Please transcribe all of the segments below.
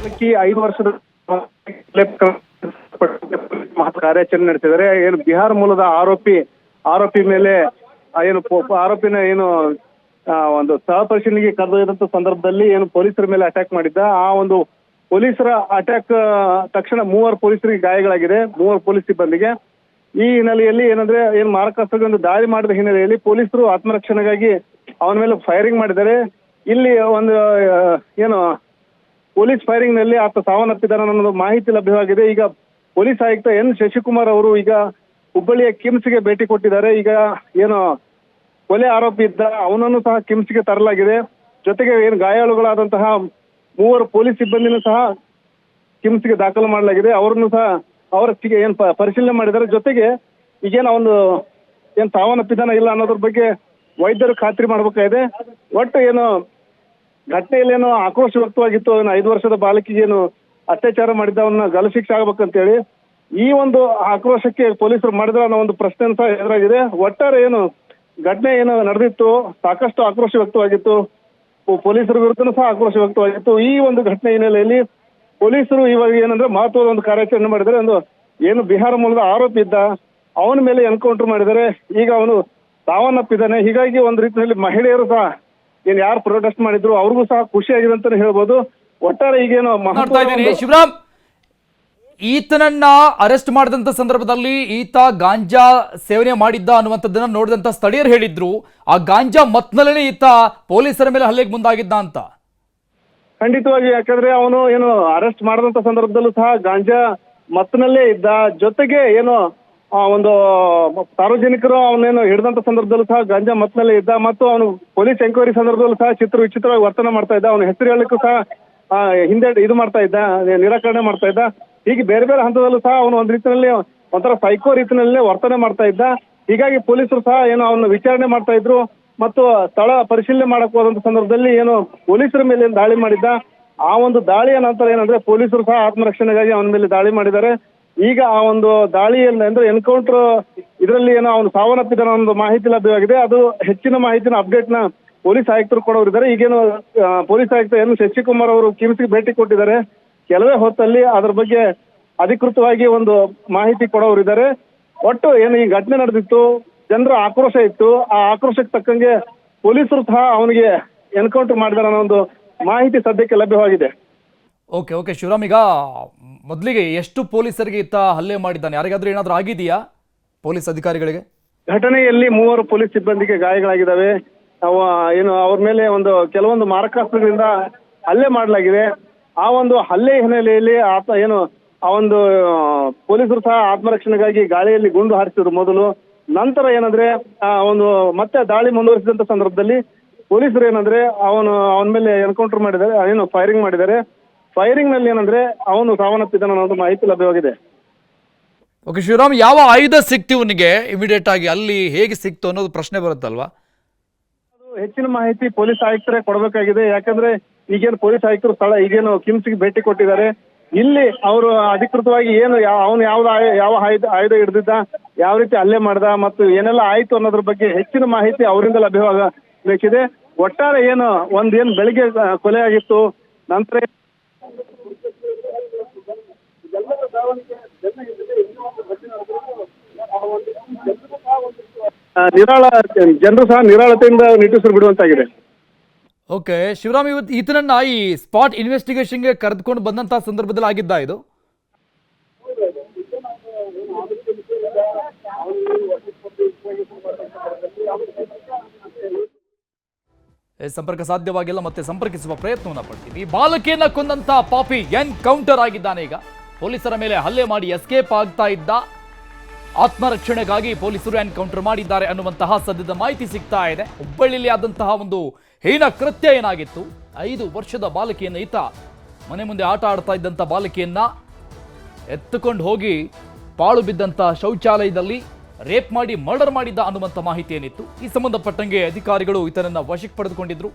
ಬಾಲಕಿ 5 ವರ್ಷದ ಕಾರ್ಯಾಚರಣೆ ನಡೆಸಿದ್ದಾರೆ. ಏನು ಬಿಹಾರ ಮೂಲದ ಆರೋಪಿ ಮೇಲೆ ಆರೋಪಿನ ಒಂದು ಸಹ ಪರಿಶೀಲನೆಗೆ ಕರೆದೊಯ್ದಂತ ಸಂದರ್ಭದಲ್ಲಿ ಪೊಲೀಸರ ಮೇಲೆ ಅಟ್ಯಾಕ್ ಮಾಡಿದ್ದ. ಆ ಒಂದು ಪೊಲೀಸರ ಅಟ್ಯಾಕ್ ತಕ್ಷಣ 3 ಪೊಲೀಸರಿಗೆ ಗಾಯಗಳಾಗಿದೆ, 3 ಪೊಲೀಸ್ ಸಿಬ್ಬಂದಿಗೆ. ಈ ಹಿನ್ನೆಲೆಯಲ್ಲಿ ಮಾರಕಾಸ್ತ್ರಗಳಿಂದ ದಾಳಿ ಮಾಡಿದ ಹಿನ್ನೆಲೆಯಲ್ಲಿ ಪೊಲೀಸರು ಆತ್ಮರಕ್ಷಣೆಗಾಗಿ ಅವನ ಮೇಲೆ ಫೈರಿಂಗ್ ಮಾಡಿದ್ದಾರೆ. ಇಲ್ಲಿ ಪೊಲೀಸ್ ಫೈರಿಂಗ್ ನಲ್ಲಿ ಆತ ಸಾವನ್ನಪ್ಪಿದ್ದಾನೆ ಅನ್ನೋ ಮಾಹಿತಿ ಲಭ್ಯವಾಗಿದೆ. ಈಗ ಪೊಲೀಸ್ ಆಯುಕ್ತ ಎನ್ ಶಶಿಕುಮಾರ್ ಅವರು ಈಗ ಹುಬ್ಬಳ್ಳಿಯ ಕಿಮ್ಸ್ಗೆ ಭೇಟಿ ಕೊಟ್ಟಿದ್ದಾರೆ. ಈಗ ಕೊಲೆ ಆರೋಪಿ ಇದ್ದ ಅವನನ್ನು ಸಹ ಕಿಮ್ಸ್ಗೆ ತರಲಾಗಿದೆ. ಜೊತೆಗೆ ಗಾಯಾಳುಗಳಾದಂತಹ 3 ಪೊಲೀಸ್ ಸಿಬ್ಬಂದಿನೂ ಸಹ ಕಿಮ್ಸ್ಗೆ ದಾಖಲು ಮಾಡಲಾಗಿದೆ. ಅವರನ್ನು ಸಹ ಅವರ ಪರಿಶೀಲನೆ ಮಾಡಿದ್ದಾರೆ. ಜೊತೆಗೆ ಈಗೇನು ಸಾವನ್ನಪ್ಪಿದ್ದಾನ ಇಲ್ಲ ಅನ್ನೋದ್ರ ಬಗ್ಗೆ ವೈದ್ಯರು ಖಾತ್ರಿ ಮಾಡಬೇಕಾಗಿದೆ. ಒಟ್ಟು ಘಟನೆಯಲ್ಲಿ ಆಕ್ರೋಶ ವ್ಯಕ್ತವಾಗಿತ್ತು. 5 ವರ್ಷದ ಬಾಲಕಿಗೆ ಅತ್ಯಾಚಾರ ಮಾಡಿದ್ದವನ್ನ ಗಲ್ಲು ಶಿಕ್ಷೆ ಆಗ್ಬೇಕಂತೇಳಿ ಈ ಒಂದು ಆಕ್ರೋಶಕ್ಕೆ ಪೊಲೀಸರು ಮಾಡಿದ್ರ ಅನ್ನೋ ಒಂದು ಪ್ರಶ್ನೆ ಸಹ ಎದುರಾಗಿದೆ. ಒಟ್ಟಾರೆ ಘಟನೆ ನಡೆದಿತ್ತು, ಸಾಕಷ್ಟು ಆಕ್ರೋಶ ವ್ಯಕ್ತವಾಗಿತ್ತು. ಪೊಲೀಸರ ವಿರುದ್ಧನೂ ಸಹ ಆಕ್ರೋಶ ವ್ಯಕ್ತವಾಗಿತ್ತು. ಈ ಒಂದು ಘಟನೆ ಹಿನ್ನೆಲೆಯಲ್ಲಿ ಪೊಲೀಸರು ಇವಾಗ ಮಹತ್ವದ ಒಂದು ಕಾರ್ಯಾಚರಣೆ ಮಾಡಿದ್ದಾರೆ. ಬಿಹಾರ ಮೂಲದ ಆರೋಪಿ ಇದ್ದ ಅವನ ಮೇಲೆ ಎನ್ಕೌಂಟರ್ ಮಾಡಿದ್ದಾರೆ. ಈಗ ಅವನು ಸಾವನ್ನಪ್ಪಿದ್ದಾನೆ. ಹೀಗಾಗಿ ಒಂದು ರೀತಿಯಲ್ಲಿ ಮಹಿಳೆಯರು ಸಹ ಯಾರು ಪ್ರೊಟೆಸ್ಟ್ ಮಾಡಿದ್ರು ಅವ್ರಿಗೂ ಸಹ ಖುಷಿಯಾಗಿದೆ ಅಂತಾನೆ ಹೇಳ್ಬೋದು. ಒಟ್ಟಾರೆ ಈಗೇನು ಶಿವರಾಮ್, ಈತನನ್ನ ಅರೆಸ್ಟ್ ಮಾಡಿದಂತ ಸಂದರ್ಭದಲ್ಲಿ ಈತ ಗಾಂಜಾ ಸೇವನೆ ಮಾಡಿದ್ದ ಅನ್ನುವಂಥದ್ದನ್ನ ನೋಡಿದಂತ ಸ್ಥಳೀಯರು ಹೇಳಿದ್ರು. ಆ ಗಾಂಜಾ ಮತ್ನಲ್ಲೇ ಈತ ಪೊಲೀಸರ ಮೇಲೆ ಹಲ್ಲೆಗೆ ಮುಂದಾಗಿದ್ದ ಅಂತ. ಖಂಡಿತವಾಗಿ, ಯಾಕಂದ್ರೆ ಅವನು ಅರೆಸ್ಟ್ ಮಾಡಿದಂತ ಸಂದರ್ಭದಲ್ಲೂ ಸಹ ಗಾಂಜಾ ಮತ್ನಲ್ಲೇ ಇದ್ದ. ಜೊತೆಗೆ ಒಂದು ಸಾರ್ವಜನಿಕರು ಅವನೇನು ಹಿಡಿದಂತ ಸಂದರ್ಭದಲ್ಲೂ ಸಹ ಗಾಂಜಾ ಮತ್ನಲ್ಲೇ ಇದ್ದ. ಮತ್ತು ಅವನು ಪೊಲೀಸ್ ಎಂಕ್ವೈರಿ ಸಂದರ್ಭದಲ್ಲೂ ಸಹ ವಿಚಿತ್ರವಾಗಿ ವರ್ತನೆ ಮಾಡ್ತಾ ಇದ್ದ. ಅವನ ಹೆಸರು ಹೇಳಲಿಕ್ಕೂ ಸಹ ಹಿಂದೆ ಇದು ಮಾಡ್ತಾ ಇದ್ದ, ನಿರಾಕರಣೆ ಮಾಡ್ತಾ ಇದ್ದ. ಹೀಗೆ ಬೇರೆ ಬೇರೆ ಹಂತದಲ್ಲೂ ಸಹ ಅವನು ಒಂದ್ ರೀತಿಯಲ್ಲಿ ಒಂಥರ ಸೈಕೋ ರೀತಿಯಲ್ಲೇ ವರ್ತನೆ ಮಾಡ್ತಾ ಇದ್ದ. ಹೀಗಾಗಿ ಪೊಲೀಸರು ಸಹ ಅವನ್ನ ವಿಚಾರಣೆ ಮಾಡ್ತಾ ಇದ್ರು. ಮತ್ತು ಸ್ಥಳ ಪರಿಶೀಲನೆ ಮಾಡಕ್ ಹೋದಂತ ಸಂದರ್ಭದಲ್ಲಿ ಪೊಲೀಸರ ಮೇಲೆ ದಾಳಿ ಮಾಡಿದ್ದ. ಆ ಒಂದು ದಾಳಿಯ ನಂತರ ಪೊಲೀಸರು ಸಹ ಆತ್ಮರಕ್ಷಣೆಗಾಗಿ ಅವನ ಮೇಲೆ ದಾಳಿ ಮಾಡಿದ್ದಾರೆ. ಈಗ ಆ ಒಂದು ದಾಳಿಯಲ್ಲಿ ಎನ್ಕೌಂಟರ್ ಇದರಲ್ಲಿ ಅವನು ಸಾವನ್ನಪ್ಪಿದ ಒಂದು ಮಾಹಿತಿ ಲಭ್ಯವಾಗಿದೆ. ಅದು ಹೆಚ್ಚಿನ ಮಾಹಿತಿನ ಅಪ್ಡೇಟ್ ನ ಪೊಲೀಸ್ ಆಯುಕ್ತರು ಕೊಡೋರಿದ್ದಾರೆ. ಈಗೇನು ಪೊಲೀಸ್ ಆಯುಕ್ತ ಎನ್ ಶಶಿಕುಮಾರ್ ಅವರು ಕಿಮ್ಸ್ಗೆ ಭೇಟಿ ಕೊಟ್ಟಿದ್ದಾರೆ. ಕೆಲವೇ ಹೊತ್ತಲ್ಲಿ ಅದ್ರ ಬಗ್ಗೆ ಅಧಿಕೃತವಾಗಿ ಒಂದು ಮಾಹಿತಿ ಕೊಡೋರಿದ್ದಾರೆ. ಒಟ್ಟು ಈ ಘಟನೆ ನಡೆದಿತ್ತು, ಜನರ ಆಕ್ರೋಶ ಇತ್ತು. ಆ ಆಕ್ರೋಶಕ್ಕೆ ತಕ್ಕಂಗೆ ಪೊಲೀಸರು ಸಹ ಅವನಿಗೆ ಎನ್ಕೌಂಟರ್ ಮಾಡಿದಾರೆ ಅನ್ನೋ ಒಂದು ಮಾಹಿತಿ ಸದ್ಯಕ್ಕೆ ಲಭ್ಯವಾಗಿದೆ. ಓಕೆ ಶಿವರಾಮ್, ಈಗ ಮೊದಲಿಗೆ ಎಷ್ಟು ಪೊಲೀಸರಿಗೆ ಈತ ಹಲ್ಲೆ ಮಾಡಿದ್ದಾನೆ? ಯಾರಿಗಾದ್ರೂ ಏನಾದ್ರೂ ಆಗಿದೆಯಾ ಪೊಲೀಸ್ ಅಧಿಕಾರಿಗಳಿಗೆ? ಘಟನೆಯಲ್ಲಿ 3 ಪೊಲೀಸ್ ಸಿಬ್ಬಂದಿಗೆ ಗಾಯಗಳಾಗಿದ್ದಾವೆ. ಅವ್ರ ಮೇಲೆ ಕೆಲವೊಂದು ಮಾರಕಾಸ್ತ್ರಗಳಿಂದ ಹಲ್ಲೆ ಮಾಡಲಾಗಿದೆ. ಆ ಒಂದು ಹಲ್ಲೆ ಹಿನ್ನೆಲೆಯಲ್ಲಿ ಆತ ಆ ಒಂದು ಪೊಲೀಸರು ಸಹ ಆತ್ಮರಕ್ಷಣೆಗಾಗಿ ಗಾಳಿಯಲ್ಲಿ ಗುಂಡು ಹಾರಿಸಿದ್ರು ಮೊದಲು. ನಂತರ ಮತ್ತೆ ದಾಳಿ ಮುಂದುವರಿಸಿದಂತ ಸಂದರ್ಭದಲ್ಲಿ ಪೊಲೀಸರು ಅವನ ಮೇಲೆ ಎನ್ಕೌಂಟರ್ ಮಾಡಿದ್ದಾರೆ, ಫೈರಿಂಗ್ ಮಾಡಿದ್ದಾರೆ. ಫೈರಿಂಗ್ ನಲ್ಲಿ ಅವನು ಸಾವನ್ನಪ್ಪಿದ್ದಾನೆ ಅನ್ನೋದು ಮಾಹಿತಿ ಲಭ್ಯವಾಗಿದೆ. ಓಕೆ ಶಿವರಾಮ್, ಯಾವ ಆಯುಧ ಸಿಕ್ತು ಇವನಿಗೆ ಇಮಿಡಿಯೇಟ್ ಆಗಿ? ಅಲ್ಲಿ ಹೇಗೆ ಸಿಕ್ತು ಅನ್ನೋದು ಪ್ರಶ್ನೆ ಬರುತ್ತಲ್ವಾ? ಹೆಚ್ಚಿನ ಮಾಹಿತಿ ಪೊಲೀಸ್ ಆಯುಕ್ತರೇ ಕೊಡಬೇಕಾಗಿದೆ. ಯಾಕಂದ್ರೆ ಈಗೇನು ಪೊಲೀಸ್ ಆಯುಕ್ತರು ಸ್ಥಳ ಕಿಮ್ಸ್ಗೆ ಭೇಟಿ ಕೊಟ್ಟಿದ್ದಾರೆ. ಇಲ್ಲಿ ಅವರು ಅಧಿಕೃತವಾಗಿ ಅವನು ಯಾವ ಆಯುಧ ಹಿಡಿದಿದ್ದ, ಯಾವ ರೀತಿ ಹಲ್ಲೆ ಮಾಡ್ದ ಮತ್ತು ಏನೆಲ್ಲ ಆಯ್ತು ಅನ್ನೋದ್ರ ಬಗ್ಗೆ ಹೆಚ್ಚಿನ ಮಾಹಿತಿ ಅವರಿಂದ ಲಭ್ಯವಾಗಬೇಕಿದೆ. ಒಟ್ಟಾರೆ ಬೆಳಿಗ್ಗೆ ಕೊಲೆ ಆಗಿತ್ತು, ನಂತರ ಜನರು ಸಹ ನಿರಾಳತೆಯಿಂದ ನಿಟ್ಟುಸಿರು ಬಿಡುವಂತಾಗಿದೆ. ಓಕೆ ಶಿವರಾಮ್, ಈತನನ್ನ ಈ ಸ್ಪಾಟ್ ಇನ್ವೆಸ್ಟಿಗೇಷನ್ಗೆ ಕರೆದುಕೊಂಡು ಬಂದಂತಹ ಸಂದರ್ಭದಲ್ಲಿ ಆಗಿದ್ದ ಇದು? ಸಂಪರ್ಕ ಸಾಧ್ಯವಾಗಿಲ್ಲ, ಮತ್ತೆ ಸಂಪರ್ಕಿಸುವ ಪ್ರಯತ್ನವನ್ನ ಪಡ್ತೀವಿ. ಬಾಲಕಿಯನ್ನ ಕೊಂದಂತ ಪಾಪಿ ಎನ್ಕೌಂಟರ್ ಆಗಿದ್ದಾನೆ. ಈಗ ಪೊಲೀಸರ ಮೇಲೆ ಹಲ್ಲೆ ಮಾಡಿ ಎಸ್ಕೇಪ್ ಆಗ್ತಾ ಇದ್ದ. ಆತ್ಮರಕ್ಷಣೆಗಾಗಿ ಪೊಲೀಸರು ಎನ್ಕೌಂಟರ್ ಮಾಡಿದ್ದಾರೆ ಅನ್ನುವಂತಹ ಸದ್ಯದ ಮಾಹಿತಿ ಸಿಗ್ತಾ ಇದೆ. ಹುಬ್ಬಳ್ಳಿಯಲ್ಲಿ ಆದಂತಹ ಒಂದು ಹೀನ ಕೃತ್ಯ ಏನಾಗಿತ್ತು? 5 ವರ್ಷದ ಬಾಲಕಿಯನ್ನ ಈತ ಮನೆ ಮುಂದೆ ಆಟ ಆಡ್ತಾ ಇದ್ದಂಥ ಬಾಲಕಿಯನ್ನ ಎತ್ತುಕೊಂಡು ಹೋಗಿ ಪಾಳು ಬಿದ್ದಂಥ ಶೌಚಾಲಯದಲ್ಲಿ ರೇಪ್ ಮಾಡಿ ಮರ್ಡರ್ ಮಾಡಿದ್ದ ಅನ್ನುವಂಥ ಮಾಹಿತಿ ಏನಿತ್ತು. ಈ ಸಂಬಂಧಪಟ್ಟಂಗೆ ಅಧಿಕಾರಿಗಳು ಈತನನ್ನ ವಶಕ್ಕೆ ಪಡೆದುಕೊಂಡಿದ್ರು,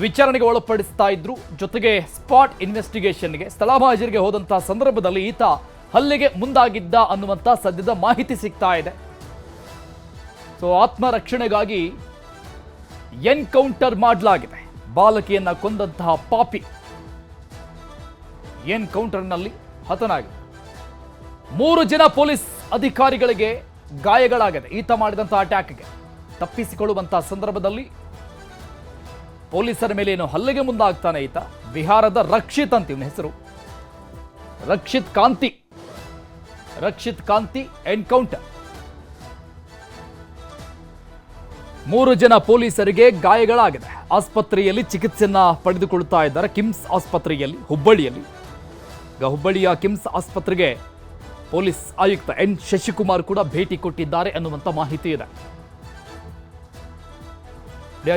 ವಿಚಾರಣೆಗೆ ಒಳಪಡಿಸ್ತಾ ಇದ್ರು. ಜೊತೆಗೆ ಸ್ಪಾಟ್ ಇನ್ವೆಸ್ಟಿಗೇಷನ್ಗೆ ಸ್ಥಳಮಹಾಜರಿಗೆ ಹೋದಂತಹ ಸಂದರ್ಭದಲ್ಲಿ ಈತ ಹಲ್ಲೆಗೆ ಮುಂದಾಗಿದ್ದ ಅನ್ನುವಂಥ ಸದ್ಯದ ಮಾಹಿತಿ ಸಿಗ್ತಾ ಇದೆ. ಸೊ ಆತ್ಮರಕ್ಷಣೆಗಾಗಿ ಎನ್ಕೌಂಟರ್ ಮಾಡಲಾಗಿದೆ ಬಾಲಕಿಯನ್ನ ಕೊಂದಂತಹ ಪಾಪಿ. ಎನ್ಕೌಂಟರ್ನಲ್ಲಿ ಹತನಾಗಿದೆ. 3 ಜನ ಪೊಲೀಸ್ ಅಧಿಕಾರಿಗಳಿಗೆ ಗಾಯಗಳಾಗಿದೆ. ಈತ ಮಾಡಿದಂತಹ ಅಟ್ಯಾಕ್ಗೆ ತಪ್ಪಿಸಿಕೊಳ್ಳುವಂತಹ ಸಂದರ್ಭದಲ್ಲಿ ಪೊಲೀಸರ ಮೇಲೆ ಏನು ಹಲ್ಲೆಗೆ ಮುಂದಾಗ್ತಾನೆ ಈತ. ಬಿಹಾರದ ರಕ್ಷಿತ್ ಅಂತ ಇವನ ಹೆಸರು, ರಕ್ಷಿತ್ ಕಾಂತಿ ಎನ್ಕೌಂಟರ್. 3 ಜನ ಪೊಲೀಸರಿಗೆ ಗಾಯಗಳಾಗಿದೆ. ಆಸ್ಪತ್ರೆಯಲ್ಲಿ ಚಿಕಿತ್ಸೆಯನ್ನ ಪಡೆದುಕೊಳ್ತಾ ಇದ್ದಾರೆ, ಕಿಮ್ಸ್ ಆಸ್ಪತ್ರೆಯಲ್ಲಿ ಹುಬ್ಬಳ್ಳಿಯಲ್ಲಿ. ಹುಬ್ಬಳ್ಳಿಯ ಕಿಮ್ಸ್ ಆಸ್ಪತ್ರೆಗೆ ಪೊಲೀಸ್ ಆಯುಕ್ತ ಎನ್ ಶಶಿಕುಮಾರ್ ಕೂಡ ಭೇಟಿ ಕೊಟ್ಟಿದ್ದಾರೆ ಅನ್ನುವಂಥ ಮಾಹಿತಿ ಇದೆ.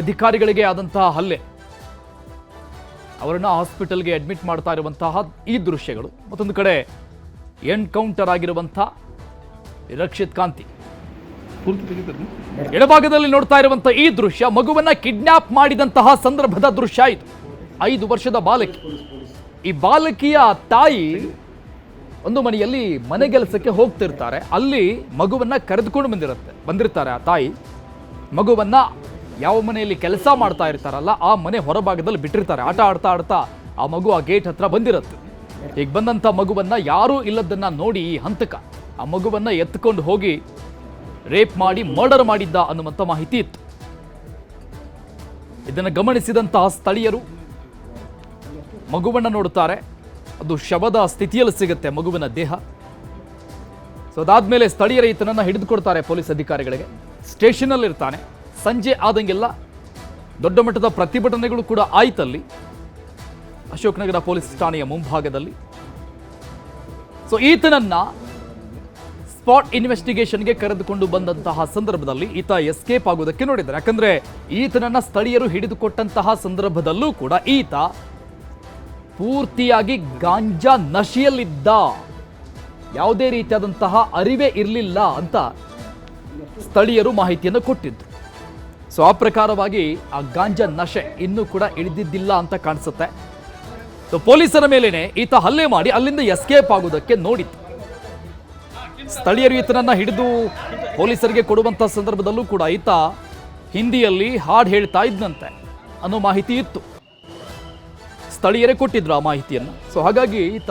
ಅಧಿಕಾರಿಗಳಿಗೆ ಆದಂತಹ ಹಲ್ಲೆ, ಅವರನ್ನ ಹಾಸ್ಪಿಟಲ್ಗೆ ಅಡ್ಮಿಟ್ ಮಾಡ್ತಾ ಇರುವಂತಹ ಈ ದೃಶ್ಯಗಳು, ಮತ್ತೊಂದು ಕಡೆ ಎನ್ಕೌಂಟರ್ ಆಗಿರುವಂತಹ ರಕ್ಷಿತ್ ಕಾಂತಿ. ಎಡಭಾಗದಲ್ಲಿ ನೋಡ್ತಾ ಇರುವಂತಹ ಈ ದೃಶ್ಯ ಮಗುವನ್ನ ಕಿಡ್ನಾಪ್ ಮಾಡಿದಂತಹ ಸಂದರ್ಭದ ದೃಶ್ಯ ಇದು. 5 ವರ್ಷದ ಬಾಲಕಿ. ಈ ಬಾಲಕಿಯ ತಾಯಿ ಒಂದು ಮನೆಯಲ್ಲಿ ಮನೆಗೆಲಸಕ್ಕೆ ಹೋಗ್ತಿರ್ತಾರೆ. ಅಲ್ಲಿ ಮಗುವನ್ನ ಕರೆದುಕೊಂಡು ಬಂದಿರ್ತಾರೆ. ಆ ತಾಯಿ ಮಗುವನ್ನ ಯಾವ ಮನೆಯಲ್ಲಿ ಕೆಲಸ ಮಾಡ್ತಾ ಇರ್ತಾರಲ್ಲ ಆ ಮನೆ ಹೊರಭಾಗದಲ್ಲಿ ಬಿಟ್ಟಿರ್ತಾರೆ. ಆಟ ಆಡ್ತಾ ಆ ಮಗು ಆ ಗೇಟ್ ಹತ್ರ ಬಂದಿರುತ್ತೆ. ಈಗ ಬಂದಂಥ ಮಗುವನ್ನ ಯಾರೂ ಇಲ್ಲದನ್ನ ನೋಡಿ ಈ ಹಂತಕ ಆ ಮಗುವನ್ನ ಎತ್ಕೊಂಡು ಹೋಗಿ ರೇಪ್ ಮಾಡಿ ಮರ್ಡರ್ ಮಾಡಿದ್ದ ಅನ್ನುವಂಥ ಮಾಹಿತಿ ಇತ್ತು. ಇದನ್ನು ಗಮನಿಸಿದಂತಹ ಸ್ಥಳೀಯರು ಮಗುವನ್ನ ನೋಡುತ್ತಾರೆ. ಅದು ಶವದ ಸ್ಥಿತಿಯಲ್ಲಿ ಸಿಗುತ್ತೆ ಮಗುವಿನ ದೇಹ. ಸೊ ಅದಾದ್ಮೇಲೆ ಸ್ಥಳೀಯರ ಈತನನ್ನ ಹಿಡಿದುಕೊಡ್ತಾರೆ ಪೊಲೀಸ್ ಅಧಿಕಾರಿಗಳಿಗೆ. ಸ್ಟೇಷನ್ ಇರ್ತಾನೆ. ಸಂಜೆ ಆದಂಗೆಲ್ಲ ದೊಡ್ಡ ಮಟ್ಟದ ಪ್ರತಿಭಟನೆಗಳು ಕೂಡ ಆಯ್ತಲ್ಲಿ ಅಶೋಕನಗರ ಪೊಲೀಸ್ ಠಾಣೆಯ ಮುಂಭಾಗದಲ್ಲಿ. ಸೊ ಈತನನ್ನ ಸ್ಪಾಟ್ ಇನ್ವೆಸ್ಟಿಗೇಷನ್ಗೆ ಕರೆದುಕೊಂಡು ಬಂದಂತಹ ಸಂದರ್ಭದಲ್ಲಿ ಈತ ಎಸ್ಕೇಪ್ ಆಗುವುದಕ್ಕೆ ನೋಡಿದ್ದಾರೆ. ಯಾಕಂದ್ರೆ ಈತನನ್ನ ಸ್ಥಳೀಯರು ಹಿಡಿದುಕೊಟ್ಟಂತಹ ಸಂದರ್ಭದಲ್ಲೂ ಕೂಡ ಈತ ಪೂರ್ತಿಯಾಗಿ ಗಾಂಜಾ ನಶೆಯಲ್ಲಿದ್ದ, ಯಾವುದೇ ರೀತಿಯಾದಂತಹ ಅರಿವೇ ಇರಲಿಲ್ಲ ಅಂತ ಸ್ಥಳೀಯರು ಮಾಹಿತಿಯನ್ನು ಕೊಟ್ಟಿದ್ರು. ಸೊ ಆ ಪ್ರಕಾರವಾಗಿ ಆ ಗಾಂಜಾ ನಶೆ ಇನ್ನೂ ಕೂಡ ಇಳಿದಿದ್ದಿಲ್ಲ ಅಂತ ಕಾಣಿಸುತ್ತೆ. ಸೊ ಪೊಲೀಸರ ಮೇಲೇನೆ ಈತ ಹಲ್ಲೆ ಮಾಡಿ ಅಲ್ಲಿಂದ ಎಸ್ಕೇಪ್ ಆಗುವುದಕ್ಕೆ ನೋಡಿತ್ತು. ಸ್ಥಳೀಯರು ಈತನನ್ನ ಹಿಡಿದು ಪೊಲೀಸರಿಗೆ ಕೊಡುವಂತ ಸಂದರ್ಭದಲ್ಲೂ ಕೂಡ ಈತ ಹಿಂದಿಯಲ್ಲಿ ಹಾಡು ಹೇಳ್ತಾ ಇದ್ದಂತೆ ಅನ್ನೋ ಮಾಹಿತಿ ಇತ್ತು. ಸ್ಥಳೀಯರೇ ಕೊಟ್ಟಿದ್ರು ಆ ಮಾಹಿತಿಯನ್ನು. ಸೊ ಹಾಗಾಗಿ ಈತ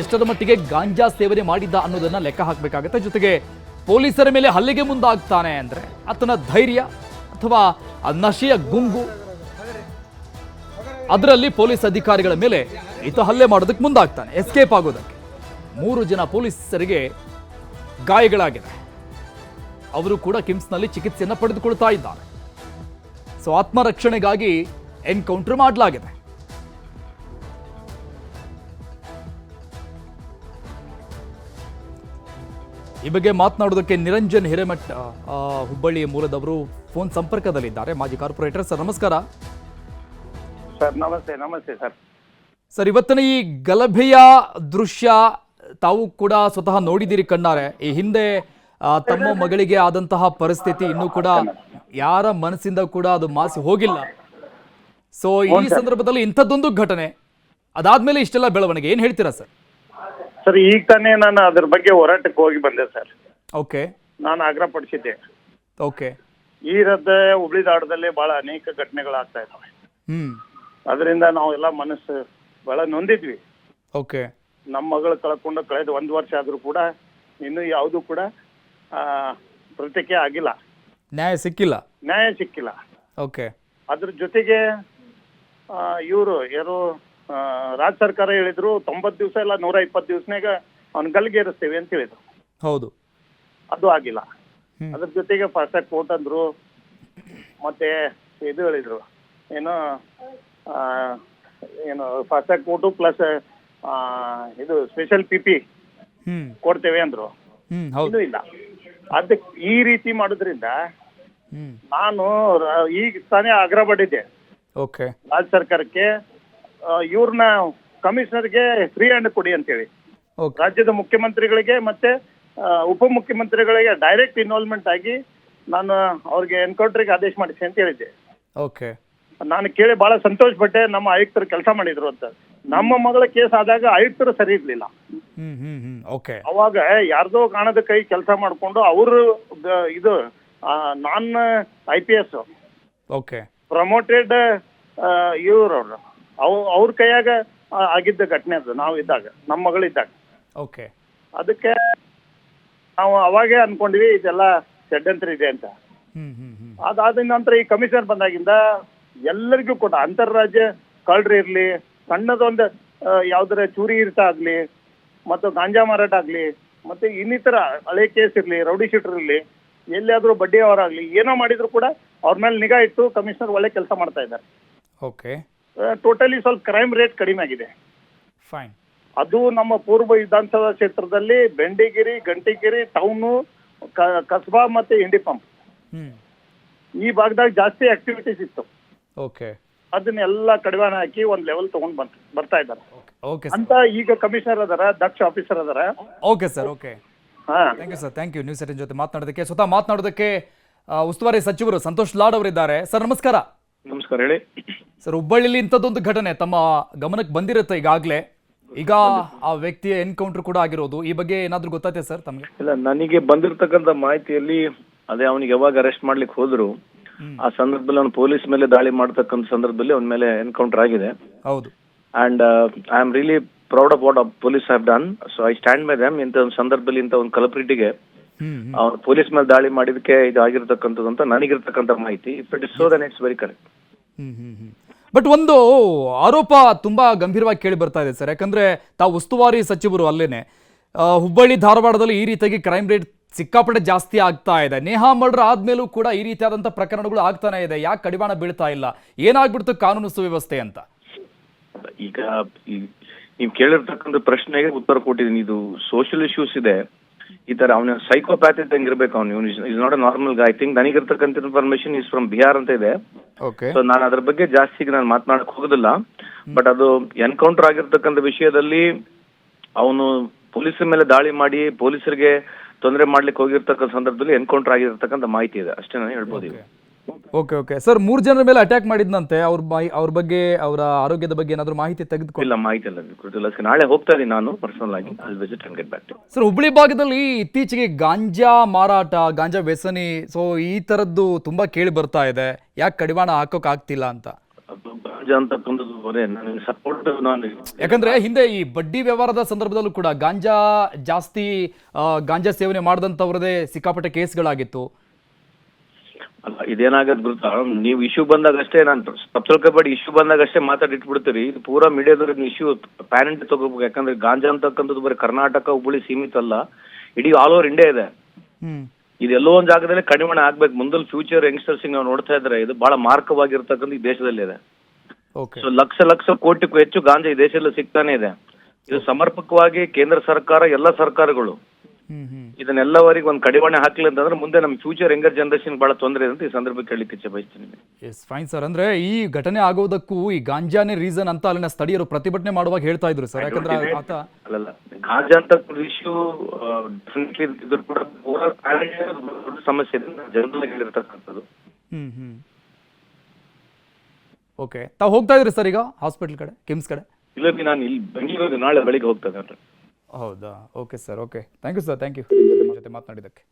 ಎಷ್ಟರ ಮಟ್ಟಿಗೆ ಗಾಂಜಾ ಸೇವನೆ ಮಾಡಿದ್ದ ಅನ್ನೋದನ್ನ ಲೆಕ್ಕ ಹಾಕಬೇಕಾಗತ್ತೆ. ಜೊತೆಗೆ ಪೊಲೀಸರ ಮೇಲೆ ಹಲ್ಲೆಗೆ ಮುಂದಾಗ್ತಾನೆ ಅಂದ್ರೆ ಆತನ ಧೈರ್ಯ ಅಥವಾ ಆ ನಶೆಯ ಗುಂಗು, ಅದರಲ್ಲಿ ಪೊಲೀಸ್ ಅಧಿಕಾರಿಗಳ ಮೇಲೆ ಈತ ಹಲ್ಲೆ ಮಾಡೋದಕ್ಕೆ ಮುಂದಾಗ್ತಾನೆ, ಎಸ್ಕೇಪ್ ಆಗೋದಕ್ಕೆ. 3 ಜನ ಪೊಲೀಸರಿಗೆ ಗಾಯಗಳಾಗಿದೆ. ಅವರು ಕೂಡ ಕಿಮ್ಸ್ನಲ್ಲಿ ಚಿಕಿತ್ಸೆಯನ್ನು ಪಡೆದುಕೊಳ್ತಾ ಇದ್ದಾರೆ. ಸೊ ಆತ್ಮರಕ್ಷಣೆಗಾಗಿ ಎನ್ಕೌಂಟರ್ ಮಾಡಲಾಗಿದೆ. ಈ ಬಗ್ಗೆ ಮಾತನಾಡೋದಕ್ಕೆ ನಿರಂಜನ್ ಹಿರೇಮಠ ಹುಬ್ಬಳ್ಳಿಯ ಮೂಲದವರು ಫೋನ್ ಸಂಪರ್ಕದಲ್ಲಿದ್ದಾರೆ. ಮಾಜಿ ಕಾರ್ಪೊರೇಟರ್ ಸರ್, ನಮಸ್ಕಾರ. ಸರ್ ನಮಸ್ತೆ ಸರ್. ಸರ್, ಇವತ್ತಿನ ಈ ಗಲಭೆಯ ದೃಶ್ಯ ತಾವು ಕೂಡ ಸ್ವತಃ ನೋಡಿದ್ದೀರಿ ಕಣ್ಣಾರೆ. ಈ ಹಿಂದೆ ತಮ್ಮ ಮಗಳಿಗೆ ಆದಂತಹ ಪರಿಸ್ಥಿತಿ ಇನ್ನೂ ಕೂಡ ಯಾರ ಮನಸ್ಸಿಂದ ಕೂಡ ಅದು ಮಾಸಿ ಹೋಗಿಲ್ಲ. ಸೊ ಈ ಸಂದರ್ಭದಲ್ಲಿ ಇಂಥದ್ದೊಂದು ಘಟನೆ, ಅದಾದ್ಮೇಲೆ ಇಷ್ಟೆಲ್ಲ ಬೆಳವಣಿಗೆ, ಏನ್ ಹೇಳ್ತೀರಾ ಸರ್? ಸರ್, ಈಗ ತಾನೇ ನಾನು ಅದ್ರ ಬಗ್ಗೆ ಹೋರಾಟಕ್ಕೆ ಹೋಗಿ ಬಂದೆ ಸರ್. ಓಕೆ. ನಾನು ಆಗ್ರಹ ಪಡಿಸಿದ್ದೆ. ಓಕೆ. ಈ ಹುಬ್ಳಿ ಧಾರವಾಡದಲ್ಲಿ ಬಹಳ ಅನೇಕ ಘಟನೆಗಳಾಗ್ತಾ ಇದ್ದಾವೆ. ಅದರಿಂದ ನಾವೆಲ್ಲ ಮನಸ್ಸು ಬಹಳ ನೊಂದಿದ್ವಿ. ಓಕೆ. ನಮ್ಮ ಮಗಳು ಕಳ್ಕೊಂಡು ಕಳೆದ 1 ವರ್ಷ ಆದ್ರೂ ಕೂಡ ಇನ್ನೂ ಯಾವುದು ಕೂಡ ಪ್ರತಿಕ್ರಿಯೆ ಆಗಿಲ್ಲ, ನ್ಯಾಯ ಸಿಕ್ಕಿಲ್ಲ. ಓಕೆ. ಅದ್ರ ಜೊತೆಗೆ ಇವರು ಯಾರು ರಾಜ್ಯ ಸರ್ಕಾರ ಹೇಳಿದ್ರು 90 ದಿವಸ ಇಲ್ಲ 120 ದಿವಸನಾಗ ಅವ್ನ ಗಲ್ಗೇರಿಸ್ತೇವೆ ಅಂತ ಹೇಳಿದ್ರು. ಹೌದು. ಅದು ಆಗಿಲ್ಲ. ಅದ್ರ ಜೊತೆಗೆ ಫಾಸ್ಟ್ ಟ್ರ್ಯಾಕ್ ಕೋರ್ಟ್ ಅಂದ್ರು, ಮತ್ತೆ ಇದು ಹೇಳಿದ್ರು ಏನು ಫಾಸ್ಟ್ ಟ್ರ್ಯಾಕ್ ಕೋರ್ಟು ಪ್ಲಸ್ ಇದು ಸ್ಪೆಷಲ್ ಪಿಪಿ ಕೊಡ್ತೇವೆ ಅಂದ್ರು. ಇದು ಇಲ್ಲ. ಅದಕ್ಕೆ ಈ ರೀತಿ ಮಾಡೋದ್ರಿಂದ ನಾನು ಈಗ ತಾನೇ ಆಗ್ರಹ ಪಟ್ಟಿದ್ದೆ ರಾಜ್ಯ ಸರ್ಕಾರಕ್ಕೆ, ಇವ್ರನ್ನ ಕಮಿಷನರ್ಗೆ ಫ್ರೀ ಹ್ಯಾಂಡ್ ಕೊಡಿ ಅಂತೇಳಿ. ರಾಜ್ಯದ ಮುಖ್ಯಮಂತ್ರಿಗಳಿಗೆ ಮತ್ತೆ ಉಪಮುಖ್ಯಮಂತ್ರಿಗಳಿಗೆ ಡೈರೆಕ್ಟ್ ಇನ್ವಾಲ್ವ್ಮೆಂಟ್ ಆಗಿ ನಾನು ಅವ್ರಿಗೆ ಎನ್ಕೌಂಟರ್ಗೆ ಆದೇಶ ಮಾಡಿಸಿ ಅಂತ ಹೇಳಿದ್ದೆ. ಓಕೆ. ನಾನು ಕೇಳಿ ಬಹಳ ಸಂತೋಷ ಪಟ್ಟೆ. ನಮ್ಮ ಆಯುಕ್ತರು ಕೆಲಸ ಮಾಡಿದ್ರು ಅಂತ. ನಮ್ಮ ಮಗಳ ಕೇಸ್ ಆದಾಗ ಆಯುಕ್ತರು ಸರಿ ಇರ್ಲಿಲ್ಲ. ಅವಾಗ ಯಾರ್ದೋ ಕಾಣದ ಕೈ ಕೆಲಸ ಮಾಡ್ಕೊಂಡು ಅವರು ಇದು ನಾನ್ IPS ಪ್ರಮೋಟೆಡ್ ಇವ್ರವ್ರು ಅವ್ರ ಕೈಯಾಗ ಆಗಿದ್ದ ಘಟನೆ ಅದು ನಾವು ಇದ್ದಾಗ, ನಮ್ಮ ಮಗಳಿದ್ದಾಗ. ಓಕೆ. ಅದಕ್ಕೆ ನಾವು ಅವಾಗೇ ಅನ್ಕೊಂಡ್ವಿ ಇದೆಲ್ಲ ಷಡ್ಯಂತ್ರ ಇದೆ ಅಂತ. ಅದಾದ ನಂತರ ಈ ಕಮಿಷನರ್ ಬಂದಾಗಿಂದ ಎಲ್ಲರಿಗೂ ಕೂಡ ಅಂತಾರಾಜ್ಯ ಕಳ್ಳರು ಇರ್ಲಿ, ಸಣ್ಣದೊಂದು ಯಾವ್ದಾರ ಚೂರಿ ಇರ್ತ ಆಗ್ಲಿ, ಮತ್ತು ಗಾಂಜಾ ಮಾರಾಟ ಆಗ್ಲಿ, ಮತ್ತೆ ಇನ್ನಿತರ ಹಳೆ ಕೇಸ್ ಇರ್ಲಿ, ರೌಡಿ ಶೀಟರ್ ಇರ್ಲಿ, ಎಲ್ಲಿಯಾದ್ರೂ ಬಡ್ಡಿ ಅವರಾಗ್ಲಿ, ಏನೋ ಮಾಡಿದ್ರು ಕೂಡ ಅವ್ರ ಮೇಲೆ ನಿಗಾ ಇಟ್ಟು ಕಮಿಷನರ್ ಒಳ್ಳೆ ಕೆಲಸ ಮಾಡ್ತಾ ಇದ್ದಾರೆ. ಓಕೆ. ಟೋಟಲಿ ಸ್ವಲ್ಪ ಕ್ರೈಮ್ ರೇಟ್ ಕಡಿಮೆ ಆಗಿದೆ. ಫೈನ್. ಅದು ನಮ್ಮ ಪೂರ್ವ ವಿಧಾನಸಭಾ ಕ್ಷೇತ್ರದಲ್ಲಿ ಬೆಂಡಿಗಿರಿ, ಗಂಟಿಗಿರಿ ಟೌನು, ಕಸ್ಬಾ ಮತ್ತೆ ಇಂಡಿ ಪಂಪ್ ಈ ಭಾಗದಾಗ ಜಾಸ್ತಿ ಆಕ್ಟಿವಿಟೀಸ್ ಇತ್ತು. ಓಕೆ. ಅದನ್ನೆಲ್ಲ ಕಡಿವಾಣ ಹಾಕಿ ಒಂದ್ ಲೆವೆಲ್ ತಗೊಂಡ್ ಬರ್ತಾ ಇದ್ದಾರೆ ಓಕೆ ಅಂತ. ಈಗ ಕಮಿಷನರ್ ಅದಾರ, ದಕ್ಷ ಆಫೀಸರ್ ಅದಾರ. Okay sir. Okay. Thank you sir, thank you. News 18 ಜೊತೆ ಮಾತನಾಡೋದಕ್ಕೆ, ಸ್ವತಃ ಮಾತನಾಡೋದಕ್ಕೆ ಉಸ್ತುವಾರಿ ಸಚಿವರು ಸಂತೋಷ್ ಲಾಡ್ ಅವರಿದ್ದಾರೆ. ಸರ್ ನಮಸ್ಕಾರ. ನಮಸ್ಕಾರ, ಹೇಳಿ ಸರ್. ಹುಬ್ಬಳ್ಳಿಲಿ ಇಂಥದ್ದೊಂದು ಘಟನೆ ತಮ್ಮ ಗಮನಕ್ಕೆ ಬಂದಿರುತ್ತೆ ಈಗಾಗಲೇ. ಈಗ ಆ ವ್ಯಕ್ತಿಯ ಎನ್ಕೌಂಟರ್ ಕೂಡ ಆಗಿರೋದು, ಈ ಬಗ್ಗೆ ಏನಾದ್ರು ಗೊತ್ತಾಯ್ತೆ ಸರ್ ತಮಗೆ? ಇಲ್ಲ, ನನಗೆ ಬಂದಿರತಕ್ಕಂತ ಮಾಹಿತಿಯಲ್ಲಿ ಅದೇ ಅವನಿಗೆ ಯಾವಾಗ ಅರೆಸ್ಟ್ ಮಾಡ್ಲಿಕ್ಕೆ ಹೋದ್ರು ಆ ಸಂದರ್ಭದಲ್ಲಿ ಅವನು ಪೊಲೀಸ್ ಮೇಲೆ ದಾಳಿ ಮಾಡತಕ್ಕಂತ ಸಂದರ್ಭದಲ್ಲಿ ಅವನ ಮೇಲೆ ಎನ್ಕೌಂಟರ್ ಆಗಿದೆ. ಹೌದು. And I am really proud of what police have done. So I stand by them. ಇಂಥ ಒಂದು ಸಂದರ್ಭದಲ್ಲಿ ಇಂಥ ಒಂದು ಕಲಪ್ರಿಟಿಗೆ ಅವನು ಪೊಲೀಸ್ ಮೇಲೆ ದಾಳಿ ಮಾಡಿದಕ್ಕೆ ಇದು ಆಗಿರ್ತಕ್ಕಂಥದ್ದು ಅಂತ ನನಗಿರ್ತಕ್ಕಂಥ ಮಾಹಿತಿ. If it is so then it's very correct. But ಒಂದು ಆರೋಪ ತುಂಬಾ ಗಂಭೀರವಾಗಿ ಕೇಳಿ ಬರ್ತಾ ಇದೆ ಸರ್. ಯಾಕಂದ್ರೆ ತಾವು ಉಸ್ತುವಾರಿ ಸಚಿವರು ಅಲ್ಲೇನೆ, ಹುಬ್ಬಳ್ಳಿ ಧಾರವಾಡದಲ್ಲಿ ಈ ರೀತಿಯಾಗಿ ಕ್ರೈಮ್ ರೇಟ್ ಸಿಕ್ಕಾಪಟ್ಟೆ ಜಾಸ್ತಿ ಆಗ್ತಾ ಇದೆ. ನೇಹಾ ಮರ್ಡರ್ ಆದ್ಮೇಲೂ ಕೂಡ ಈ ರೀತಿಯಾದಂಥ ಪ್ರಕರಣಗಳು ಆಗ್ತಾನೆ ಇದೆ. ಯಾಕೆ ಕಡಿವಾಣ ಬೀಳ್ತಾ ಇಲ್ಲ? ಏನಾಗ್ಬಿಡ್ತು ಕಾನೂನು ಸುವ್ಯವಸ್ಥೆ ಅಂತ? ಈಗ ನೀವು ಕೇಳಿರ್ತಕ್ಕಂಥ ಪ್ರಶ್ನೆಗೆ ಉತ್ತರ ಕೊಟ್ಟಿದ್ದೀನಿ. ಇದು ಸೋಷಿಯಲ್ ಇಶ್ಯೂಸ್ ಇದೆ. ಈ ತರ ಅವನ ಸೈಕೋಪ್ಯಾಥ್ ಇದ್ದಂಗೆ ಇರ್ಬೇಕು. ಅವನು is not a normal guy. I think ನನಗಿರ್ತಕ್ಕಂಥ ಇನ್ಫಾರ್ಮೇಶನ್ ಇಸ್ ಫ್ರಮ್ ಬಿಹಾರ್ ಅಂತ ಇದೆ. ಸೊ ನಾನು ಅದ್ರ ಬಗ್ಗೆ ಜಾಸ್ತಿ ನಾನು ಮಾತನಾಡಕ್ ಹೋಗೋದಿಲ್ಲ. ಬಟ್ ಅದು ಎನ್ಕೌಂಟರ್ ಆಗಿರ್ತಕ್ಕಂಥ ವಿಷಯದಲ್ಲಿ ಅವನು ಪೊಲೀಸರ ಮೇಲೆ ದಾಳಿ ಮಾಡಿ ಪೊಲೀಸರಿಗೆ ತೊಂದರೆ ಮಾಡ್ಲಿಕ್ಕೆ ಹೋಗಿರ್ತಕ್ಕಂಥ ಸಂದರ್ಭದಲ್ಲಿ ಎನ್ಕೌಂಟರ್ ಆಗಿರ್ತಕ್ಕಂಥ ಮಾಹಿತಿ ಇದೆ, ಅಷ್ಟೇ ನಾನು ಹೇಳ್ಬೋದು. ಓಕೆ. Okay sir. 3 ಜನರ ಮೇಲೆ ಅಟ್ಯಾಕ್ ಮಾಡಿದ್ನಂತೆ. ಅವ್ರ ಬಗ್ಗೆ, ಅವರ ಆರೋಗ್ಯದ ಬಗ್ಗೆ ಏನಾದ್ರು ಮಾಹಿತಿ ತೆಗೆದುಕೊಂಡು? ಇಲ್ಲ, ಮಾಹಿತಿ ಇಲ್ಲ. ನಾಳೆ ಹೋಗ್ತಾ ಇದೀನಿ ನಾನು ಪರ್ಸನಲ್ ಆಗಿ. I will visit and get back to. Sir, Hubballi ಭಾಗದಲ್ಲಿ ಇತ್ತೀಚೆಗೆ ಗಾಂಜಾ ಮಾರಾಟ, ಗಾಂಜಾ ವ್ಯಸನಿ, ಸೊ ಈ ತರದ್ದು ತುಂಬಾ ಕೇಳಿ ಬರ್ತಾ ಇದೆ. ಯಾಕೆ ಕಡಿವಾಣ ಹಾಕೋಕ್ ಆಗ್ತಿಲ್ಲ ಅಂತ? ಗಾಂಜಾ ಅಂತಕ್ಕಂಥದ್ದು ನನಗೆ ಸಪೋರ್ಟ್. ನಾನು ಯಾಕಂದ್ರೆ ಹಿಂದೆ ಈ ಬಡ್ಡಿ ವ್ಯವಹಾರದ ಸಂದರ್ಭದಲ್ಲೂ ಕೂಡ ಗಾಂಜಾ ಸೇವನೆ ಮಾಡಿದಂಥವ್ರದೇ ಸಿಕ್ಕಾಪಟ್ಟೆ ಕೇಸ್ಗಳಾಗಿತ್ತು. ಅಲ್ಲ, ಇದೇನಾಗದ್ ಗೊತ್ತಾ, ನೀವು ಇಶ್ಯೂ ಬಂದಾಗಷ್ಟೇ, ನಾನು ತಪ್ಸಲ್ಕಬೇಡಿ, ಇಶ್ಯೂ ಬಂದಾಗಷ್ಟೇ ಮಾತಾಡಿಟ್ಬಿಡ್ತೀರಿ. ಇದು ಪೂರಾ ಮೀಡಿಯಾದವ್ರಿಗೆ ಇಶ್ಯೂ ಪ್ಯಾರೆಂಟ್ ತಗೋಬೇಕು. ಯಾಕಂದ್ರೆ ಗಾಂಜಾ ಅಂತಕ್ಕಂಥದ್ದು ಬರೀ ಕರ್ನಾಟಕ, ಹುಬ್ಬಳ್ಳಿ ಸೀಮಿತ ಅಲ್ಲ, ಇಡೀ ಆಲ್ ಓವರ್ ಇಂಡಿಯಾ ಇದೆ. ಇದೆಲ್ಲೋ ಒಂದ್ ಜಾಗದಲ್ಲಿ ಕಡಿವಾಣ ಆಗ್ಬೇಕು. ಮುಂದಲ್ ಫ್ಯೂಚರ್ ಯಂಗ್ಸ್ಟರ್ಸ್ ನಾವು ನೋಡ್ತಾ ಇದ್ರೆ ಇದು ಬಹಳ ಮಾರ್ಕವಾಗಿರ್ತಕ್ಕಂಥ ಈ ದೇಶದಲ್ಲಿ ಇದೆ. ಸೊ ಲಕ್ಷ ಕೋಟಿಗೂ ಹೆಚ್ಚು ಗಾಂಜಾ ಈ ದೇಶದಲ್ಲಿ ಸಿಗ್ತಾನೆ ಇದೆ. ಇದು ಸಮರ್ಪಕವಾಗಿ ಕೇಂದ್ರ ಸರ್ಕಾರ, ಎಲ್ಲ ಸರ್ಕಾರಗಳು ಇದನ್ನೆಲ್ಲವರಿಗೆ ಒಂದು ಕಡಿವಾಣ ಹಾಕ್ಲಿ ಅಂತಂದ್ರೆ ಮುಂದೆ ನಮ್ಮ ಫ್ಯೂಚರ್ ಯಂಗರ್ ಜನರೇಷನ್ ಬಹಳ ತೊಂದರೆ ಇದೆ ಅಂತ ಈ ಸಂದರ್ಭ ಕೇಳಲಿಕ್ಕೆ ಇಚ್ಛೆ ಬಯಸ್ತೀನಿ. Yes, fine sir. ಅಂದ್ರೆ ಈ ಘಟನೆ ಆಗೋದಕ್ಕೂ ಈ ಗಾಂಜಾನೇ ರೀಸನ್ ಅಂತ ಅಲ್ಲಿನ ಸ್ಥಳೀಯರು ಪ್ರತಿಭಟನೆ ಮಾಡುವಾಗ ಹೇಳ್ತಾ ಇದ್ರು ಸರ್. ಯಾಕಂದ್ರೆ ಅಲ್ಲ, ಗಾಂಜಾ ಅಂತ ಇಶ್ಯೂ ಇದ್ರ ಕೂಡ ದೊಡ್ಡ ಸಮಸ್ಯೆ ಇದೆ, ಜನರಲ್ ಹೇಳಿರ್ತಕ್ಕಂಥದ್ದು. ಓಕೆ. ತಾವು ಹೋಗ್ತಾ ಇದ್ರಿ ಸರ್ ಈಗ ಹಾಸ್ಪಿಟಲ್ ಕಡೆ, ಕಿಮ್ಸ್ ಕಡೆ? ಇಲ್ಲ, ನಾನು ಇಲ್ಲಿ ಬೆಂಗಳೂರಿಗೆ ನಾಳೆ ಬೆಳಿಗ್ಗೆ ಹೋಗ್ತಾ ಇದ್ದೇನೆ. ಹೌದಾ? Okay sir. Okay, thank you sir. Thank you ಜೊತೆ ಮಾತನಾಡಿದ್ದಕ್ಕೆ.